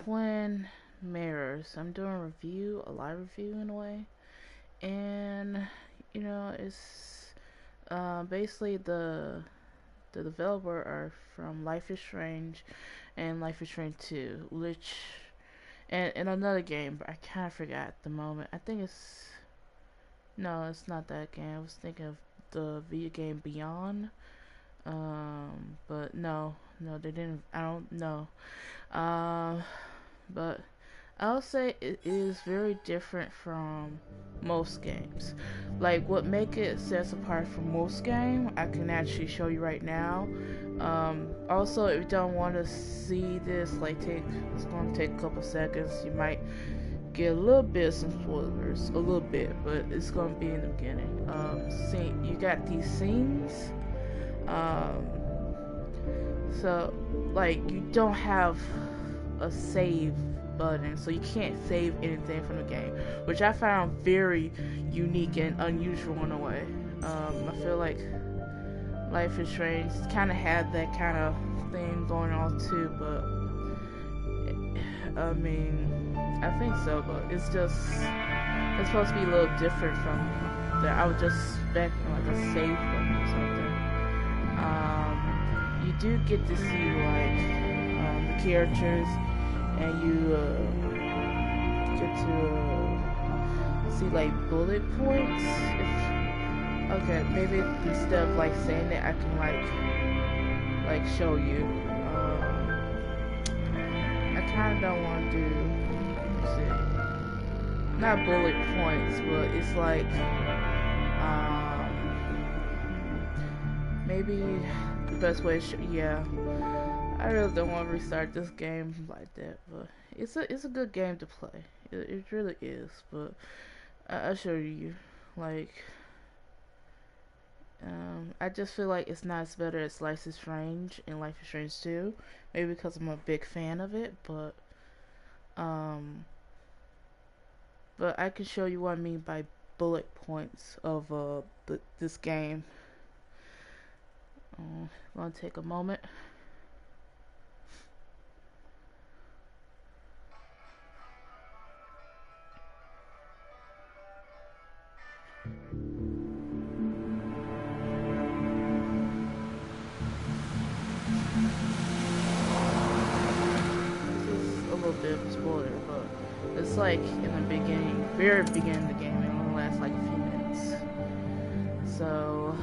Twin Mirrors. I'm doing a live review in a way, and it's basically the developer are from Life is Strange and Life is Strange 2, which and another game, but I kind of forgot at the moment. I think it's no, it's not that game. I was thinking of the video game Beyond. But no, they didn't. I don't know. Um, but I'll say it is very different from most games. Like what make it sets apart from most game, I can actually show you right now. Also, if you don't want to see this, it's going to take a couple seconds. You might get a little bit some spoilers, a little bit, but it's going to be in the beginning. See, you got these scenes. Um, so like you don't have a save button, so you can't save anything from the game, which I found very unique and unusual in a way. I feel like Life is Strange kind of had that kind of thing going on too, but I mean, I think so, but it's supposed to be a little different from that. I was just expecting like a save button or something. You do get to see like the characters, and you get to see like bullet points. Okay, maybe instead of like saying it, I can like show you. I kind of don't want to do, let's see, not bullet points, but it's like maybe the best way to yeah. I really don't want to restart this game like that, but it's a good game to play. It really is, but I'll show you. Like, I just feel like it's not as better as Life is Strange and Life is Strange 2. Maybe because I'm a big fan of it, um, but I can show you what I mean by bullet points of this game. Gonna take a moment. A little bit of a spoiler, but it's like in the beginning, very beginning of the game. It only lasts like a few minutes. So,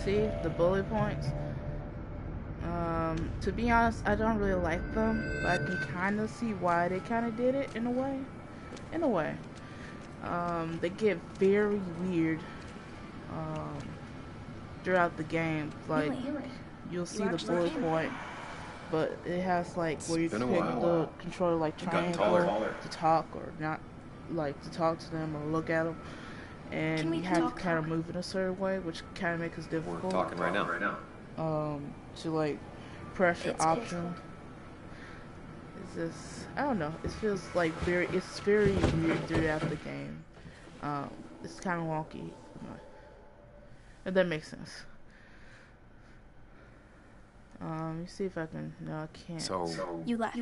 see the bullet points. To be honest, I don't really like them, but I can kind of see why they kind of did it in a way. In a way, they get very weird um, throughout the game. Like you'll see the bullet point, but it has like where you pick the controller like triangle to talk or not, like to talk to them or look at them, and you have to kind of move in a certain way, which kind of makes it difficult. We're talking right now. To like press your option. It's just, I don't know. It feels like it's very weird throughout the game. It's kind of wonky. If that makes sense. Let me see if I can. No, I can't. So You left.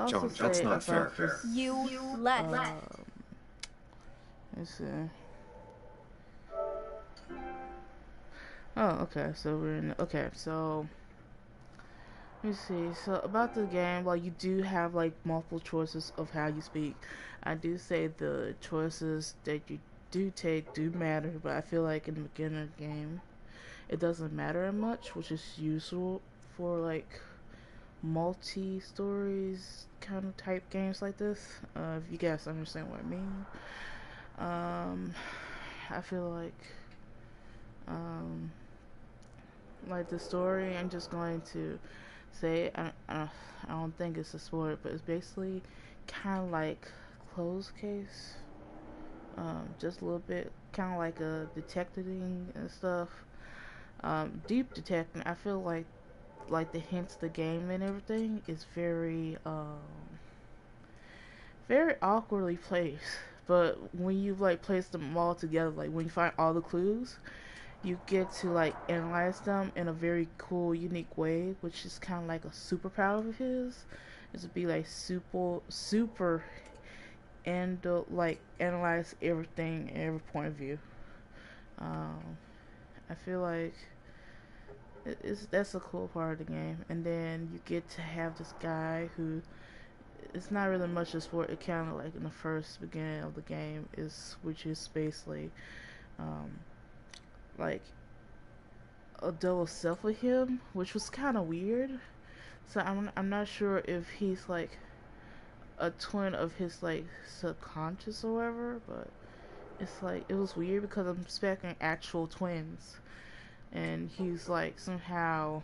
Joan, that's not fair. You left. Let's see. Oh, okay. So we're in. Okay, so let me see. So about the game, like you do have like multiple choices of how you speak. I do say the choices that you do take do matter, but I feel like in the beginner game, it doesn't matter much, which is usual for like multi-stories kind of type games like this. If you guys understand what I mean. I feel like the story. I'm just going to say I don't think it's a spoiler, but it's basically kind of like closed case. Just a little bit kind of like a detecting and stuff. Deep detecting. I feel like the hints, the game and everything is very awkwardly placed. But when you like place them all together, like when you find all the clues, you get to like analyze them in a very cool, unique way, which is kind of like a superpower of his. Is to be like super, and like analyze everything, every point of view. Um, I feel like that's a cool part of the game, and then you get to have this guy who it's not really much of sport. It kind of like in the first beginning of the game is which is basically um, like a double self of him, which was kind of weird. So I'm not sure if he's like a twin of his like subconscious or whatever, but it's like it was weird because I'm expecting actual twins, and he's like somehow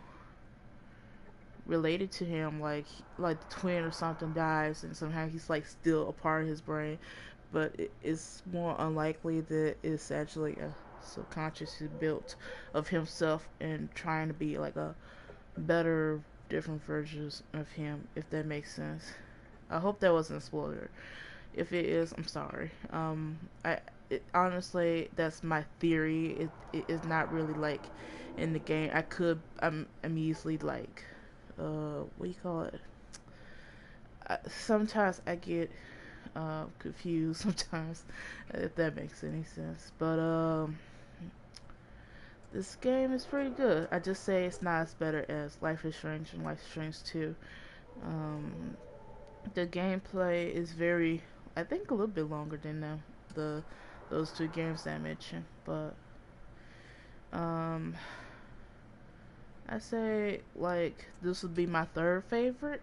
related to him, like the twin or something dies, and somehow he's like still a part of his brain, but it's more unlikely that it's actually a subconscious he built of himself and trying to be like a better, different versions of him, if that makes sense. I hope that wasn't a spoiler. If it is, I'm sorry. Honestly, that's my theory. It is not really like in the game. I'm easily like, what do you call it? Sometimes I get confused. Sometimes, if that makes any sense. But this game is pretty good. I just say it's not as better as Life is Strange and Life is Strange 2. Um, the gameplay is very, I think, a little bit longer than the those two games that I mentioned, but um, I say like this would be my third favorite,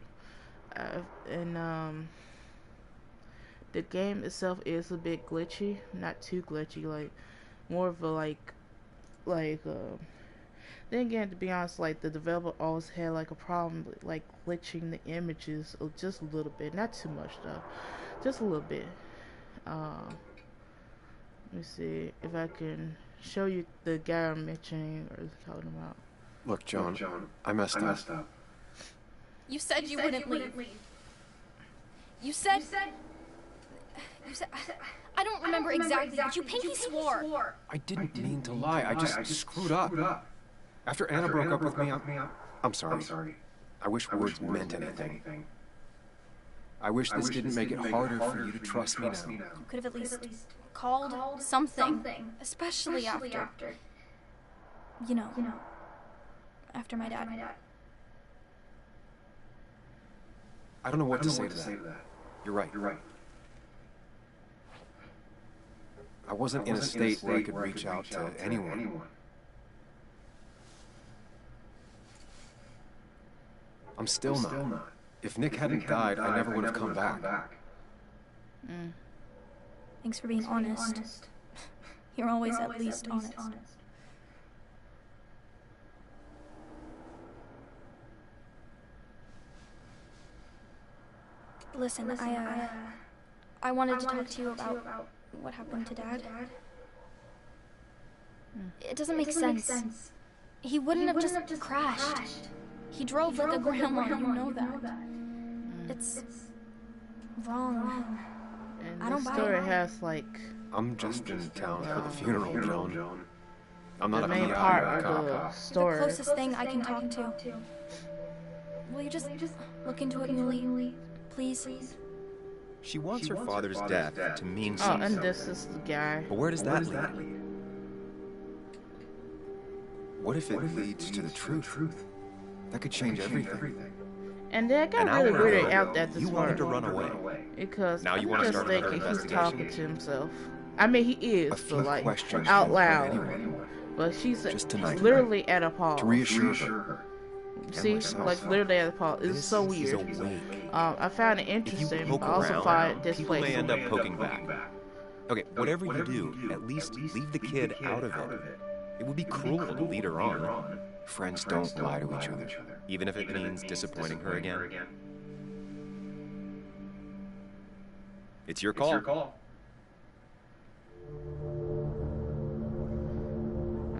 and the game itself is a bit glitchy, not too glitchy, like more of a like. Then again, to be honest, like the developer always had like a problem with, like glitching the images just a little bit, not too much though, just a little bit. Uh, Let me see if I can show you the guy I'm mentioning or talking about. Look, Joan, I messed up. You said you wouldn't leave. You said... You said... I don't remember exactly, but you pinky swore. I didn't mean to lie. I just screwed up. After Anna broke up with me, I'm sorry. I wish words meant anything. I wish this didn't make it harder for you to trust me now. You could have at least called something, especially after... You know, after my dad. I don't know what to say to that. You're right. I wasn't in a state where I could reach out to anyone. I'm still not. If Nick hadn't died, I never would have come back. Thanks for being honest. You're always at least honest. Listen, I wanted to talk to you about what happened to Dad. It doesn't make sense. He wouldn't have just crashed. He drove like a grandma, you know that. It's wrong. And I don't the buy story it. has like I'm just in town for the funeral, Joan. I'm not the a main PI part or a of cop. the You're the story. closest thing I can talk to. Will you just look into it, Yuli? Please? She wants her father's death to mean Oh, something. and this is the guy. But where does that lead? What if it leads to the truth? That could change everything. And then I got An really hour weirded ago, out at this you part wanted to run away. because Now you I'm want to just start another thinking he's investigation? talking to himself. I mean, he is, A few but like questions out won't hurt loud. anyone. But she's Just tonight. literally at a pause. To reassure her. See, myself. like literally at a pause. It's This so is a weird. wake. I found it If you interesting. poke I also around, find it people may displacing. end up poking back. Okay, whatever you do, at least leave the kid out of it. It would be cruel to lead her on, Friends don't lie to each other. even if it means disappointing her again. It's your call.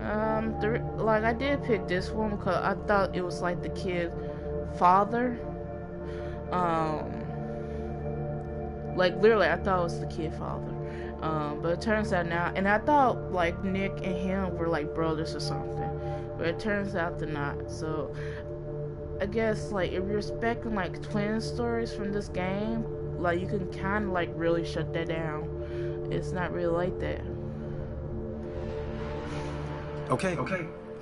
Like I did pick this one because I thought it was like the kid father. Um, like literally, I thought it was the kid father. But it turns out now, and I thought like Nick and him were like brothers or something, but it turns out they're not. So I guess like if you're expecting like twin stories from this game, like you can kind of like really shut that down. It's not really like that. Okay.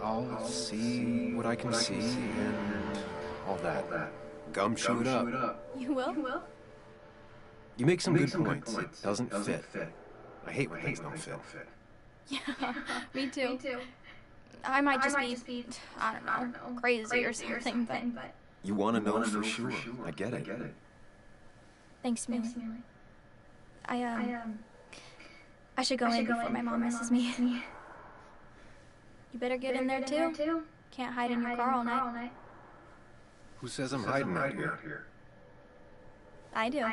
I'll see what I can see and all that. Gumshoe it up. You will? You make some good points. It doesn't fit. I hate when things don't fit. Yeah, me too. I might just be, I don't know, crazy or something, but... You want to know for sure. I get it. Thanks, Millie. I should go in before my mom misses me. You better get in there too. Can't hide in your car all night. Who says I'm hiding out here? I do.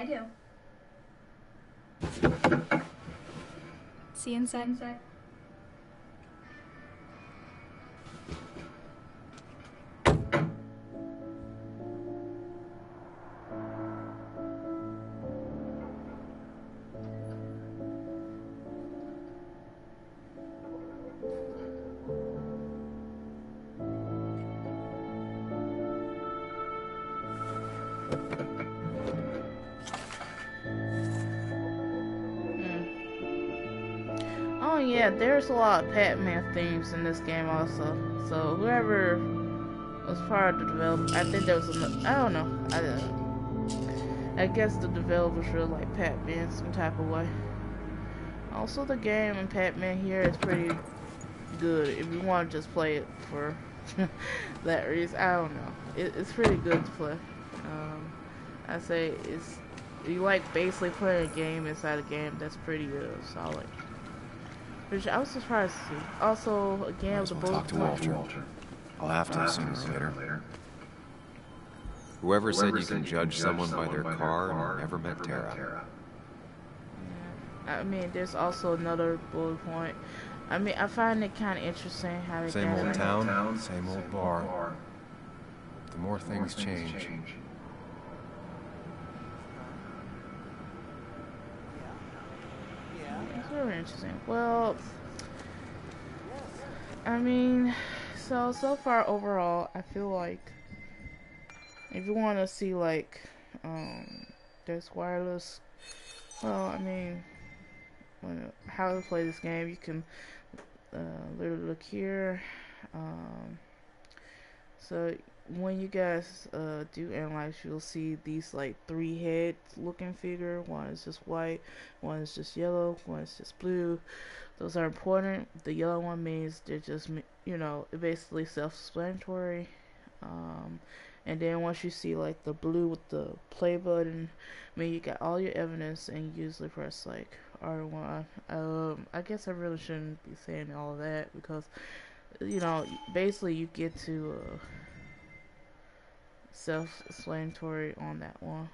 See you inside. Oh yeah, there's a lot of Pac-Man themes in this game also. So whoever was part of the development, I think there was I don't know. I guess the developers really like Pac-Man some type of way. Also, the game in Pac-Man here is pretty good if you want to just play it for that reason. I don't know. It's pretty good to play. I say you like basically playing a game inside a game that's pretty solid. Which I was surprised to see. Also, again, with the bullet Talk to Walter. I'll have to sooner or later. Whoever said you can judge someone by their car never met Tara. Yeah. I mean, there's also another bullet point. I mean, I find it kind of interesting how they Same old town, same old bar. The more things change. It's very interesting. Well, I mean, so far overall, I feel like if you want to see like, there's wireless. Well, I mean, how to play this game, you can literally look here. So when you guys do analyze, you'll see these like 3 heads looking figure. One is just white, one is just yellow, one is just blue. Those are important. The yellow one means they're just, basically self-explanatory. And then once you see like the blue with the play button, I mean, you got all your evidence, and you usually press like R1. I guess I really shouldn't be saying all of that because, basically you get to self-explanatory on that one.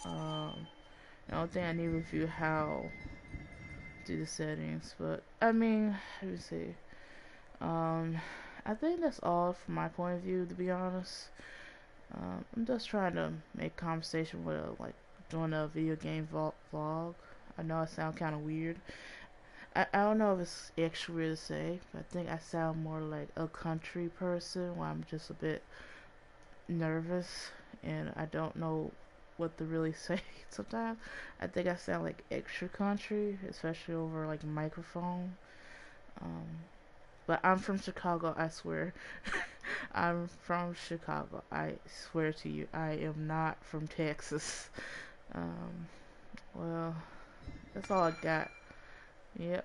The only thing I need to review how to do the settings, but I mean, let me see. I think that's all from my point of view, to be honest. I'm just trying to make conversation with doing a video game vlog. I know I sound kind of weird. I don't know if it's actually weird to say, but I think I sound more like a country person where I'm just a bit nervous and I don't know what to really say sometimes. I think I sound like extra country, especially over like a microphone. But I'm from Chicago, I swear. I'm from Chicago, I swear to you. I am not from Texas. Well, that's all I got. Yep,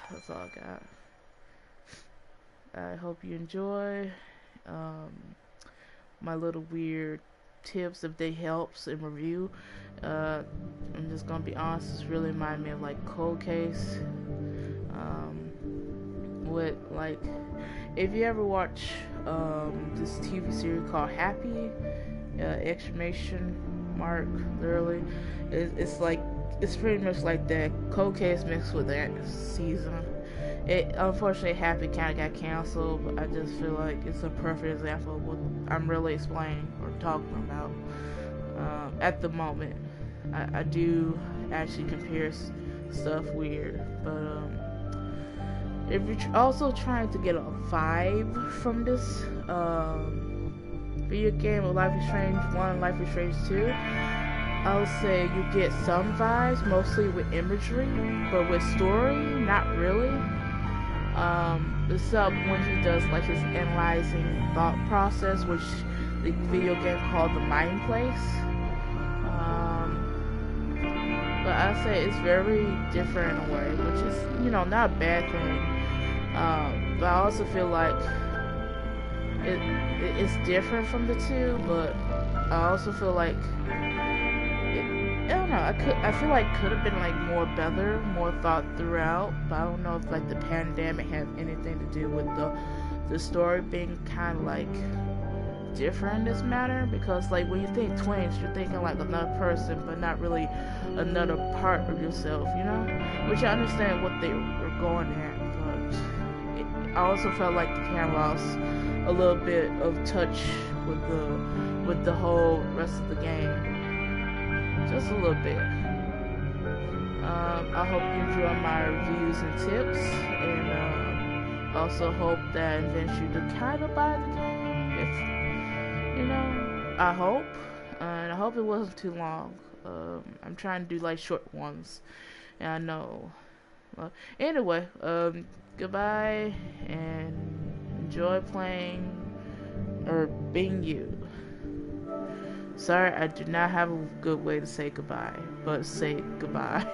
that's all I got. I hope you enjoy my little weird tips, if they helps in review. I'm just gonna be honest, it's really reminded me of like Cold Case. With like, if you ever watch this TV series called Happy, exclamation mark, literally, it's like, it's pretty much like that. Cold Case mixed with that season. It unfortunately Happy kind of got canceled, but I just feel like it's a perfect example of what I'm really explaining or talking about at the moment. I do actually compare stuff weird, but if you're also trying to get a vibe from this video game of Life is Strange 1 and Life is Strange 2, I would say you get some vibes, mostly with imagery, but with story, not really. Except when he does like his analyzing thought process, which the video game called the Mind Place. But I say it's very different in a way, which is, you know, not a bad thing. But I also feel like it's different from the two, but I also feel like I don't know. I feel like could have been like more better, more thought throughout. But I don't know if like the pandemic had anything to do with the story being kind of like different in this matter. Because like when you think twins, you're thinking like another person, but not really another part of yourself. You know, which I understand what they were going at, but I also felt like the camera lost a little bit of touch with the whole rest of the game. Just a little bit. I hope you enjoy my reviews and tips, and also hope that I convince you to kind of buy the game. If, you know, I hope, and I hope it wasn't too long. I'm trying to do like short ones, and I know. Anyway, goodbye, and enjoy playing or being you. Sorry, I do not have a good way to say goodbye, but say goodbye.